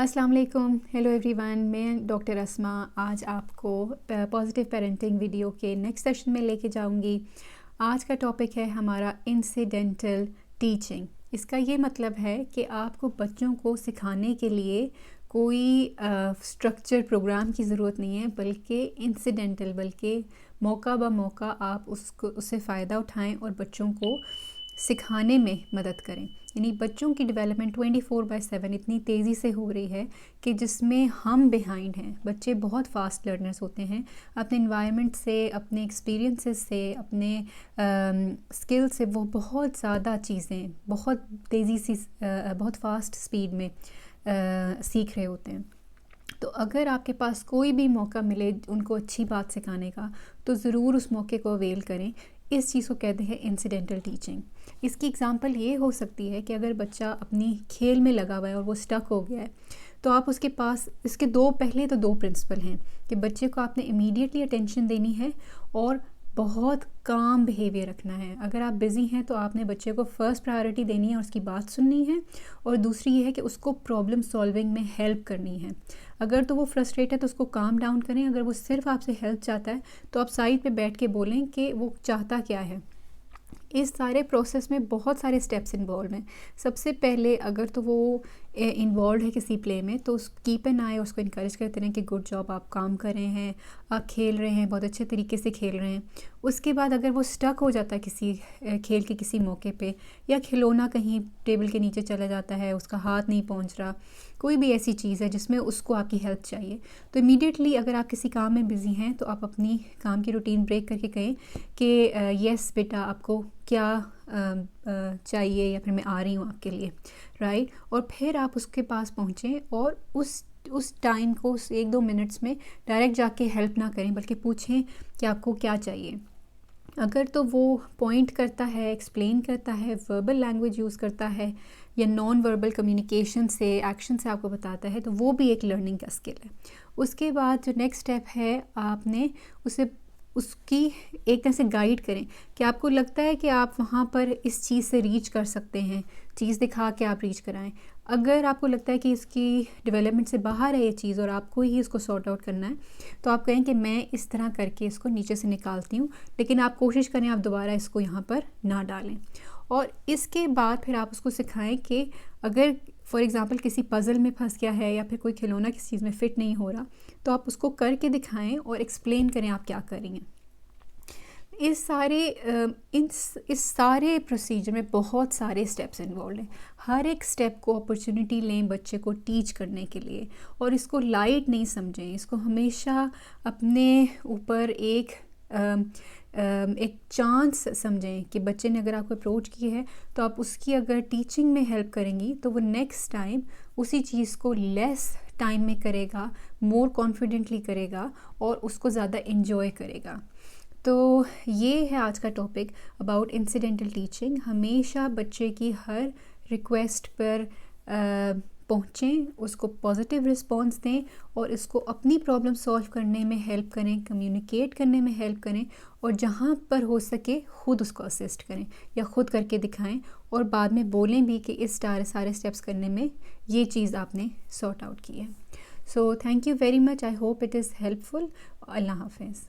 अस्सलाम वालेकुम, hello everyone. मैं डॉक्टर अस्मा आज आपको पॉजिटिव पेरेंटिंग वीडियो के नेक्स्ट सेशन में लेके जाऊंगी। आज का टॉपिक है हमारा इंसिडेंटल टीचिंग। इसका ये मतलब है कि आपको बच्चों को सिखाने के लिए कोई स्ट्रक्चर प्रोग्राम की ज़रूरत नहीं है, बल्कि इंसिडेंटल, बल्कि मौका ब मौका आप उससे फ़ायदा उठाएं और बच्चों को सिखाने में मदद करें। यानी बच्चों की डेवलपमेंट 24/7 इतनी तेज़ी से हो रही है कि जिसमें हम बिहाइंड हैं। बच्चे बहुत फास्ट लर्नर्स होते हैं, अपने इन्वायरमेंट से, अपने एक्सपीरियंसेस से, अपने स्किल से वो बहुत ज़्यादा चीज़ें बहुत तेज़ी से बहुत फास्ट स्पीड में सीख रहे होते हैं। तो अगर आपके पास कोई भी मौका मिले उनको अच्छी बात सिखाने का, तो ज़रूर उस मौके को अवेल करें। इस चीज़ को कहते हैं इंसिडेंटल टीचिंग। इसकी एग्ज़ाम्पल ये हो सकती है कि अगर बच्चा अपनी खेल में लगा हुआ है और वो स्टक हो गया है, तो आप उसके पास इसके दो प्रिंसिपल हैं कि बच्चे को आपने इमीडिएटली अटेंशन देनी है और बहुत काम बिहेवियर रखना है। अगर आप बिज़ी हैं तो आपने बच्चे को फर्स्ट प्रायोरिटी देनी है और उसकी बात सुननी है, और दूसरी ये है कि उसको प्रॉब्लम सॉल्विंग में हेल्प करनी है। अगर तो वो फ्रस्ट्रेट है तो उसको काम डाउन करें। अगर वो सिर्फ आपसे हेल्प चाहता है तो आप साइड पे बैठ के बोलें कि वो चाहता क्या है। इस सारे प्रोसेस में बहुत सारे स्टेप्स इन्वॉल्व हैं। सबसे पहले अगर तो वो इन्वॉल्व है किसी प्ले में, तो कीप एन आई, उसको इनकरेज करते रहें कि गुड जॉब, आप काम कर रहे हैं, आप खेल रहे हैं, बहुत अच्छे तरीके से खेल रहे हैं। उसके बाद अगर वो स्टक हो जाता है किसी खेल के किसी मौके पे, या खिलौना कहीं टेबल के नीचे चला जाता है, उसका हाथ नहीं पहुंच रहा, कोई भी ऐसी चीज़ है जिसमें उसको आपकी हेल्प चाहिए, तो इमीडिएटली अगर आप किसी काम में बिज़ी हैं तो आप अपनी काम की रूटीन ब्रेक करके कहें कि यस बेटा, आपको क्या चाहिए, या फिर मैं आ रही हूँ आपके लिए, राइट। और फिर आप उसके पास पहुँचें और उस टाइम को, उस 1-2 मिनट्स में डायरेक्ट जाके हेल्प ना करें, बल्कि पूछें कि आपको क्या चाहिए। अगर तो वो पॉइंट करता है, एक्सप्लेन करता है, वर्बल लैंग्वेज यूज़ करता है, या नॉन वर्बल कम्युनिकेशन से, एक्शन से आपको बताता है, तो वो भी एक लर्निंग का स्किल है। उसके बाद जो नेक्स्ट स्टेप है, आपने उसे उसकी एक तरह से गाइड करें कि आपको लगता है कि आप वहाँ पर इस चीज़ से रीच कर सकते हैं, चीज़ दिखा के आप रीच कराएं। अगर आपको लगता है कि इसकी डेवलपमेंट से बाहर है ये चीज़ और आपको ही इसको सॉर्ट आउट करना है, तो आप कहें कि मैं इस तरह करके इसको नीचे से निकालती हूँ, लेकिन आप कोशिश करें आप दोबारा इसको यहाँ पर ना डालें। और इसके बाद फिर आप उसको सिखाएं कि अगर फॉर एग्ज़ाम्पल किसी पज़ल में फंस गया है, या फिर कोई खिलौना किसी चीज़ में फ़िट नहीं हो रहा, तो आप उसको करके दिखाएं और एक्सप्लेन करें आप क्या करेंगे। इस सारे प्रोसीजर में बहुत सारे स्टेप्स इन्वॉल्व हैं। हर एक स्टेप को अपॉर्चुनिटी लें बच्चे को टीच करने के लिए, और इसको लाइट नहीं समझें। इसको हमेशा अपने ऊपर एक चांस समझें कि बच्चे ने अगर आपको अप्रोच की है, तो आप उसकी अगर टीचिंग में हेल्प करेंगी तो वो नेक्स्ट टाइम उसी चीज़ को लेस टाइम में करेगा, मोर कॉन्फिडेंटली करेगा, और उसको ज़्यादा इंजॉय करेगा। तो ये है आज का टॉपिक अबाउट इंसिडेंटल टीचिंग। हमेशा बच्चे की हर रिक्वेस्ट पर पहुँचें, उसको पॉजिटिव रिस्पॉन्स दें, और इसको अपनी प्रॉब्लम सॉल्व करने में हेल्प करें, कम्युनिकेट करने में हेल्प करें, और जहाँ पर हो सके ख़ुद उसको असिस्ट करें या ख़ुद करके दिखाएं, और बाद में बोलें भी कि इस सारे स्टेप्स करने में ये चीज़ आपने सॉर्ट आउट की है। So thank you very much, I hope it is helpful. अल्लाह हाफिज़।